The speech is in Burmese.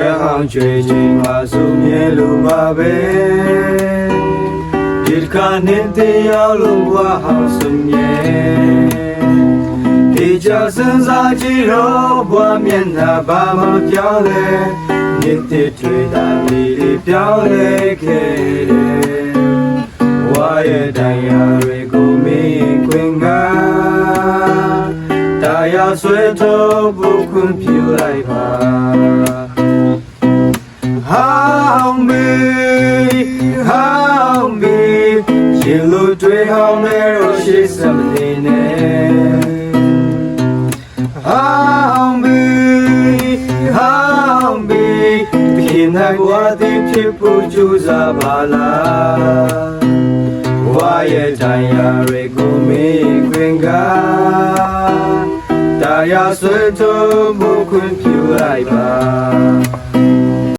အောင်ချွေချင်းမှာစုမြဲလိုပါပဲဒီခါနဲ့တရားလို့ဘွားအောင်စုမြဲဒီကြစံစားကြည့်တော့ဘွားမျက်နှာဘာမှပြောင်းလဲမြစ်တစ်ထွေတာလေးပြောင်းလဲခဲ့တယ်ဝါရဲ့တရားတွေကိုမင်းခွင်ကတရားဆွဲထုတ်ဖို့ခွင့်ပြုလိုက်ပါHow me, you look to how narrow she's something. How me, begin like what the people choose a bala. Why a diary go me, gringa? Daya sweat to book with you like